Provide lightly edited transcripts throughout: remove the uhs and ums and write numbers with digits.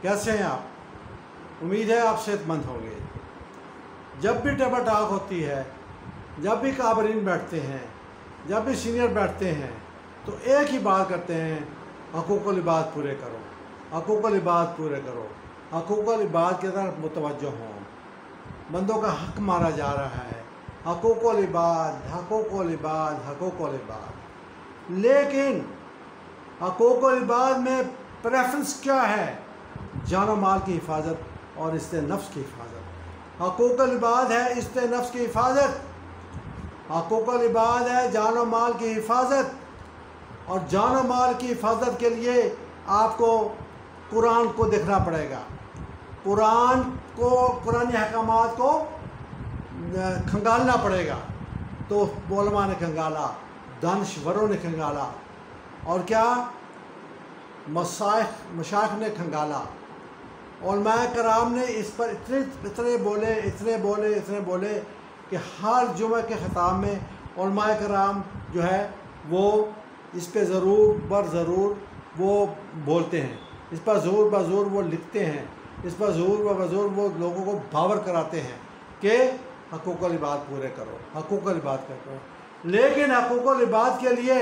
کیسے ہیں آپ؟ امید ہے آپ صحت مند ہوں گے۔ جب بھی ٹیبل ٹاک ہوتی ہے، جب بھی کابرین بیٹھتے ہیں، جب بھی سینئر بیٹھتے ہیں، تو ایک ہی بات کرتے ہیں، حقوق العباد پورے کرو، حقوق العباد پورے کرو، حقوق العباد کی طرف متوجہ ہوں۔ بندوں کا حق مارا جا رہا ہے، حقوق العباد، حقوق العباد، حقوق العباد۔ لیکن حقوق العباد میں پریفرنس کیا ہے؟ جان و مال کی حفاظت اور عزت نفس کی حفاظت۔ حقوق العباد ہے عزت نفس کی حفاظت، حقوق العباد ہے جان و مال کی حفاظت، اور جان و مال کی حفاظت کے لیے آپ کو قرآن کو دیکھنا پڑے گا، قرآنی احکامات کو کھنگالنا پڑے گا۔ تو علماء نے کھنگالا، دانشوروں نے کھنگالا، اور کیا مشائخ نے کھنگالا۔ علماء کرام نے اس پر اتنے بولے کہ ہر جمعہ کے خطاب میں علماء کرام جو ہے وہ اس پہ ضرور وہ بولتے ہیں، اس پر زور بزور وہ لکھتے ہیں، اس پر زور بزور وہ لوگوں کو باور کراتے ہیں کہ حقوق العباد پورے کرو، حقوق العباد کرو۔ لیکن حقوق العباد کے لیے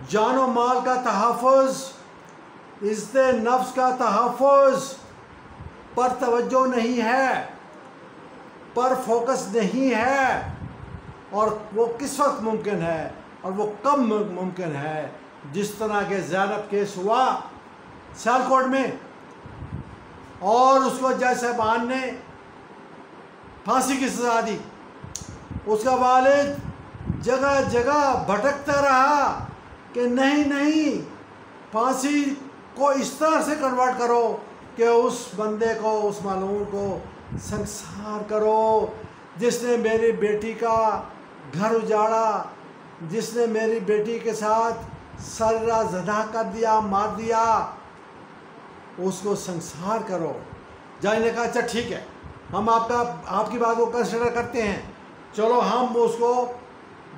جان و مال کا تحفظ، عزت نفس کا تحفظ پر توجہ نہیں ہے، پر فوکس نہیں ہے، اور وہ کس وقت ممکن ہے اور وہ کب ممکن ہے؟ جس طرح کے زینب کیس ہوا سیالکوٹ میں، اور اس کو جج صاحبان نے پھانسی کی سزا دی، اس کا والد جگہ جگہ بھٹکتا رہا کہ نہیں پھانسی کو اس طرح سے کنورٹ کرو کہ اس بندے کو، اس معلوم کو سنسار کرو جس نے میری بیٹی کا گھر اجاڑا، جس نے میری بیٹی کے ساتھ ساری رات زنا کر دیا، مار دیا، اس کو سنسار کرو۔ جج نے کہا اچھا ٹھیک ہے، ہم آپ کی بات کو کنسیڈر کرتے ہیں، چلو ہم اس کو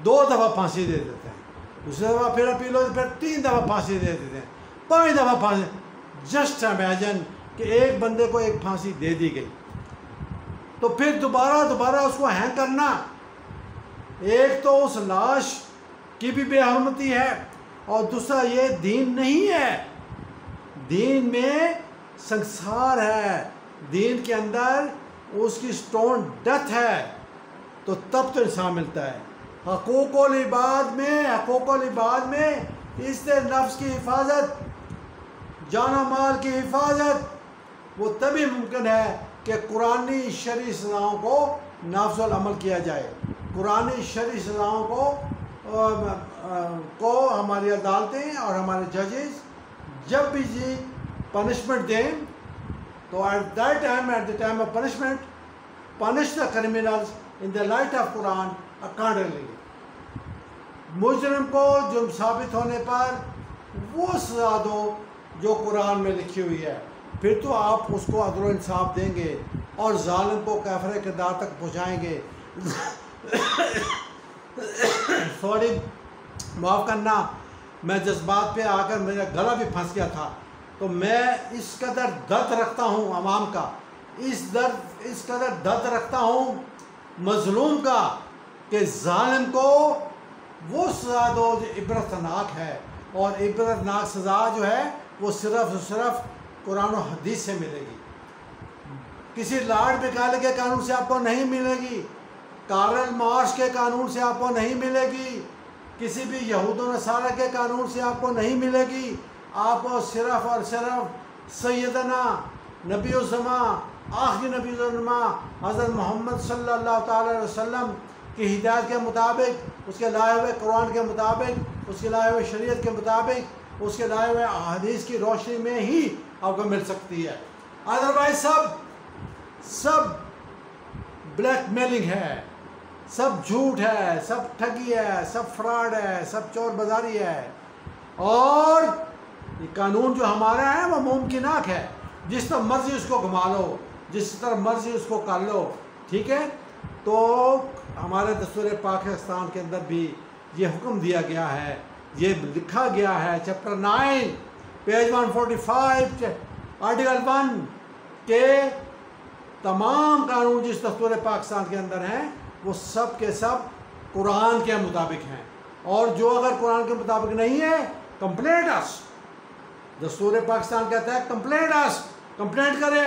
2 دفعہ پھانسی دے دیتے ہیں، دوسری دفعہ پھر اپیل ہوتی، پھر 3 دفعہ پھانسی دے دیتے ہیں، 5 دفعہ پھانسی۔ جسٹ امیجن کہ ایک بندے کو ایک پھانسی دے دی گئی، تو پھر دوبارہ اس کو ہینگ کرنا، ایک تو اس لاش کی بھی بے حرمتی ہے، اور دوسرا یہ دین نہیں ہے۔ دین میں سنسار ہے، دین کے اندر اس کی سٹون ڈیتھ ہے، تو تب تو انسان ملتا ہے۔ حقوق العباد میں عزت نفس کی حفاظت، جان و مال کی حفاظت وہ تبھی ممکن ہے کہ قرآنی شرعی سزاؤں کو نافذ العمل کیا جائے، قرآنی شرعی سزاؤں کو ہماری عدالتیں اور ہمارے ججز جب بھی پنشمنٹ دیں تو at the time of punishment punish the criminals in the light of Quran accordingly۔ مجرم کو جرم ثابت ہونے پر وہ سزا دو جو قرآن میں لکھی ہوئی ہے، پھر تو آپ اس کو عدل و انصاف دیں گے اور ظالم کو کافر کردار تک پہنچائیں گے۔ سوری، معاف کرنا، میں جذبات پہ آ کر میرا گلا بھی پھنس گیا تھا، تو میں اس قدر درد رکھتا ہوں عوام کا، اس قدر درد رکھتا ہوں مظلوم کا، کہ ظالم کو وہ سزا دو جو عبرتناک ہے، اور عبرتناک سزا جو ہے وہ صرف قرآن و حدیث سے ملے گی، کسی لارڈ مکالے کے قانون سے آپ کو نہیں ملے گی، کارل مارکس کے قانون سے آپ کو نہیں ملے گی، کسی بھی یہود و نصارہ کے قانون سے آپ کو نہیں ملے گی۔ آپ کو صرف اور صرف سیدنا نبی الزمان، آخری نبی الزمان حضرت محمد صلی اللہ تعالی علیہ وسلم کی ہدایت کے مطابق، اس کے لائے ہوئے قرآن کے مطابق، اس کے لائے ہوئے شریعت کے مطابق، اس کے لائے ہوئے احادیث کی روشنی میں ہی آپ کو مل سکتی ہے۔ ادروائز سب بلیک میلنگ ہے، سب جھوٹ ہے، سب ٹھگی ہے، سب فراڈ ہے، سب چور بازاری ہے، اور یہ قانون جو ہمارا ہے وہ ممکنات ہے، جس طرح مرضی اس کو گھما لو، جس طرح مرضی اس کو کر لو، ٹھیک ہے۔ تو ہمارے دستور پاکستان کے اندر بھی یہ حکم دیا گیا ہے، یہ لکھا گیا ہے، چیپٹر 9 پیج 145 آرٹیکل 1 کے تمام قانون جس دستور پاکستان کے اندر ہیں وہ سب کے سب قرآن کے مطابق ہیں، اور جو اگر قرآن کے مطابق نہیں ہے کمپلینٹ اس، دستور پاکستان کہتا ہے کمپلینٹ کرے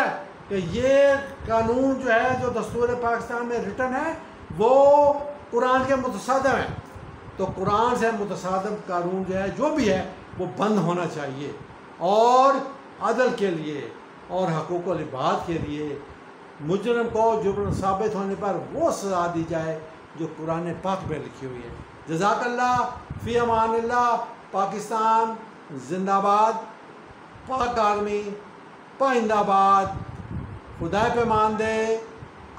کہ یہ قانون جو ہے جو دستور پاکستان میں ریٹن ہے وہ قرآن کے متصادم ہے، تو قرآن سے متصادم قانون جو ہے جو بھی ہے وہ بند ہونا چاہیے، اور عدل کے لیے اور حقوق العباد کے لیے مجرم کو جرم ثابت ہونے پر وہ سزا دی جائے جو قرآن پاک میں لکھی ہوئی ہے۔ جزاک اللہ، فی امان اللہ، پاکستان زندہ باد، پاک آرمی پائندہ آباد، خدا پہ مان دے،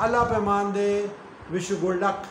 اللہ پہ مان دے، وش یو گڈ لک۔